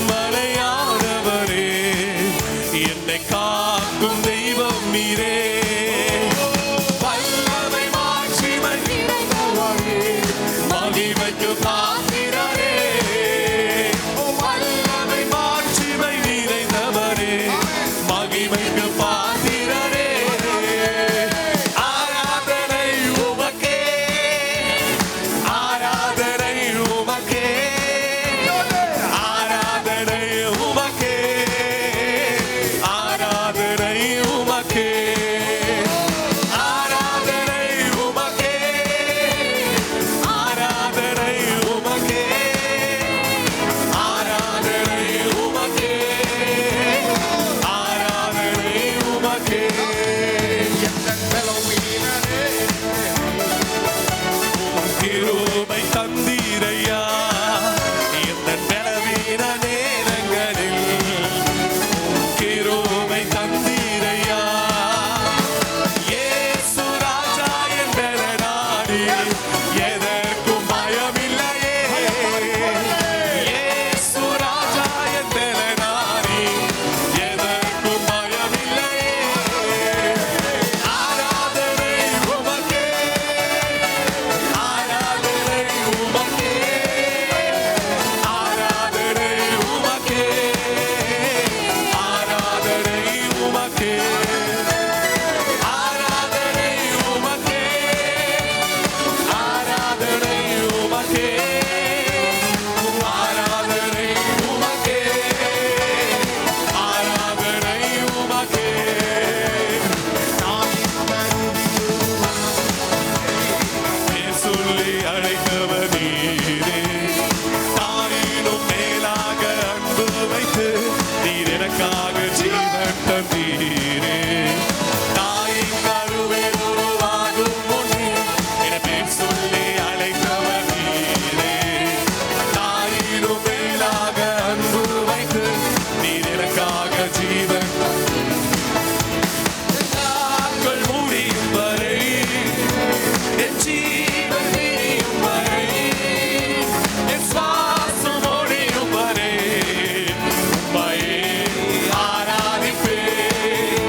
மலையானவரே, என்னை காக்கும் தெய்வம் நீரே. வல்லமை மாட்சிமை நிறைந்தவரே, மகிமைக்கு பாத்திரரே. வல்லமை மாட்சிமை நிறைந்தவரே, மகிமைக்கு பாத்திரரே. ஆராதனை உமக்கே, ஆராதனை உமக்கே, ஆராதனை உமக்கே, ஆராதனை உமக்கே, ஆராதனை உமக்கே, ஆராதனை உமக்கே, ஆராதனை உமக்கே, ஆராதனை உமக்கே. கிருபை தந்தீரையா இந்த பலவீன நேரங்களில், கிருபை தந்தீரையா. இயேசு ராஜா என்ற நாடி எதற்கும் பயமில்லையே. இயேசு ராஜா என்ற நாடி எதற்கும் பயமில்லையே. ஆராதனை உமக்கே, ஆராதனை உமக்கே, ஆராதனை உமக்கே, ஆராதனை உமக்கே, ஆராதனை உமக்கே, ஆராதனை உமக்கே, ஆராதனை உமக்கே, ஆராதனை உமக்கே. பேர் சொல்லி அழைத்தவர் நீரே, தாயினும் மேலாக அன்பு வைத்து நீர் எனக்காக ஜீவன் தந்தீரே. தாயின் கருவில் உருவாகும் முன்னே என பேர் சொல்லி அழைத்தவர் நீரே, தாயினும் மேலாக அன்பு வைத்து நீர் எனக்காக ஜீவன் நாட்கள் முடியும் வரை, என் ஜீவன் பிரியும் வரை, என் சுவாசம் ஒழியும் வரை உம்மையே ஆராதிப்பேன்.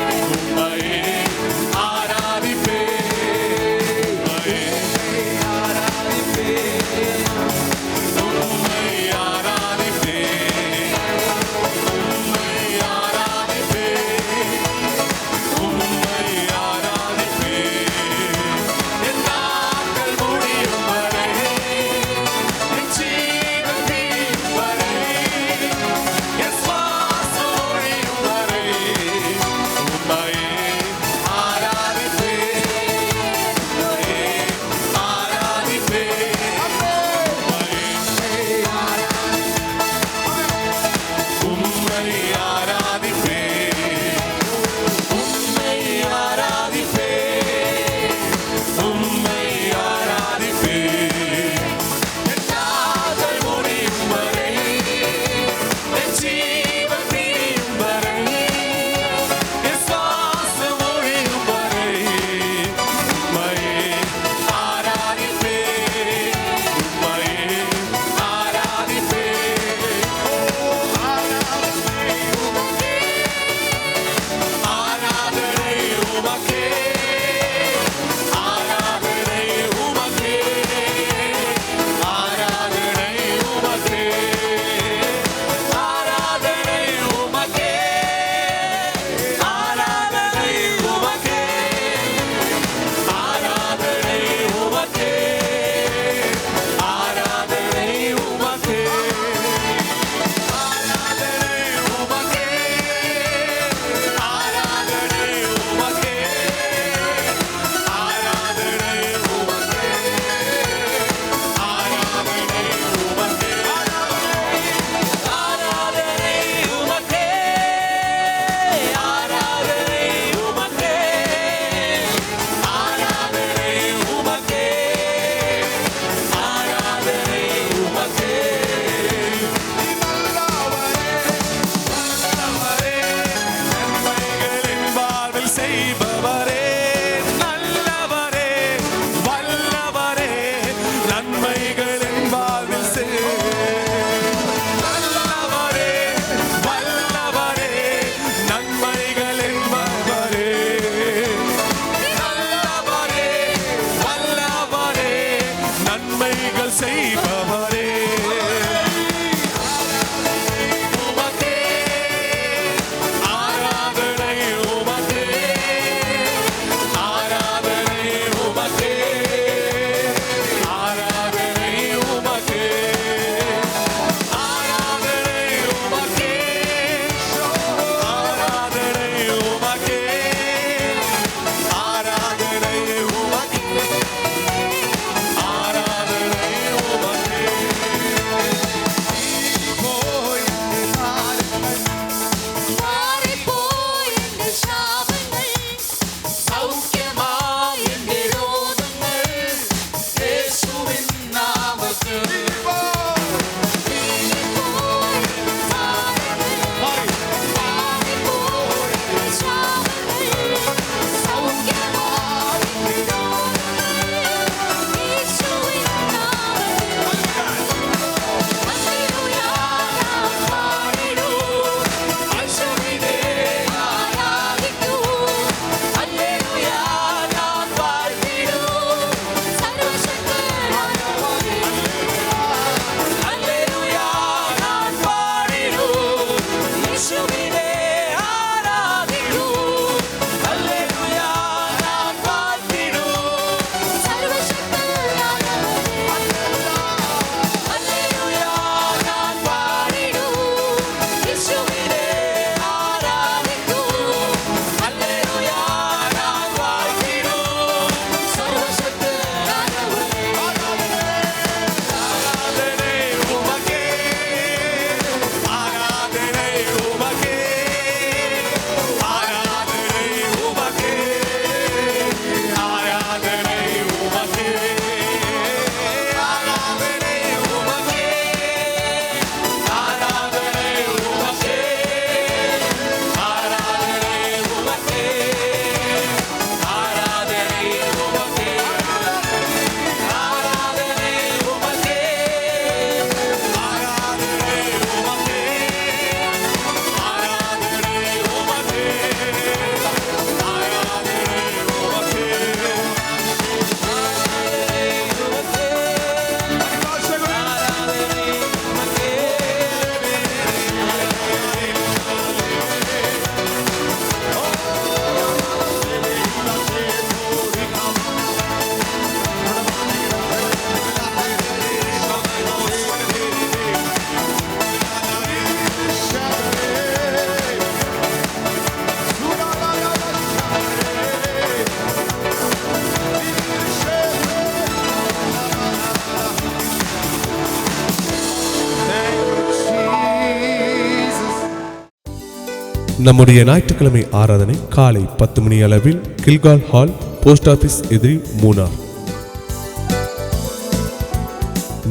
நம்முடைய ஞாயிற்றுக்கிழமை ஆராதனை காலை 10 மணி அளவில் கில்கால் ஹால், போஸ்ட் ஆபீஸ் எதிரி, மூனார்.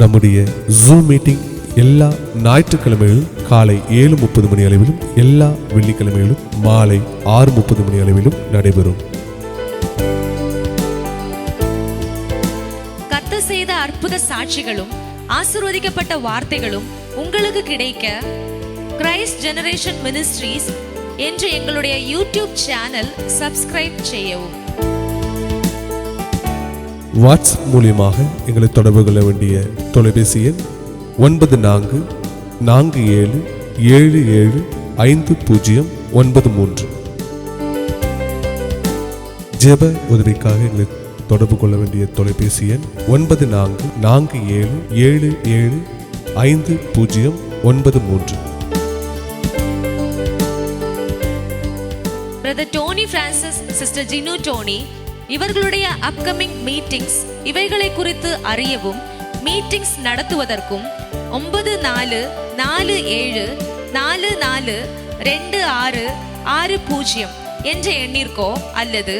நம்முடைய ஜூம் மீட்டிங் எல்லா ஞாயிற்றுக்கிழமைகளும் காலை 7:30 மணி அளவிலும், எல்லா வெள்ளிக்கிழமைகளும் மாலை 6:30 மணி அளவிலும் நடைபெறும். கர்த்தர் செய்த அற்புத சாட்சிகளும் ஆசீர்வதிக்கப்பட்ட வார்த்தைகளும் உங்களுக்கு கிடைக்க கிரைஸ்ட் ஜெனரேஷன் மினிஸ்ட்ரீஸ் என்ற எங்களுடைய யூடியூப் சேனல் சப்ஸ்கிரைப் செய்யவும். வாட்ஸ்அப் மூலியமாக எங்களை தொடர்பு கொள்ள வேண்டிய தொலைபேசி எண் 9447775093. ஜெப உதவிக்காக எங்களை தொடர்பு கொள்ள வேண்டிய தொலைபேசி எண் 9447775093. Brother Tony Francis, sister Jinu Tony இவர்களுடைய அப்கமிங் மீட்டிங்ஸ் இவைகளை குறித்து அறியவும் மீட்டிங்ஸ் நடத்துவதற்கும் 9447442660 என்ற எண்ணிற்கோ அல்லது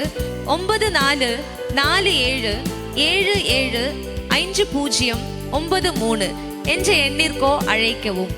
9447775093 என்ற எண்ணிற்கோ அழைக்கவும்.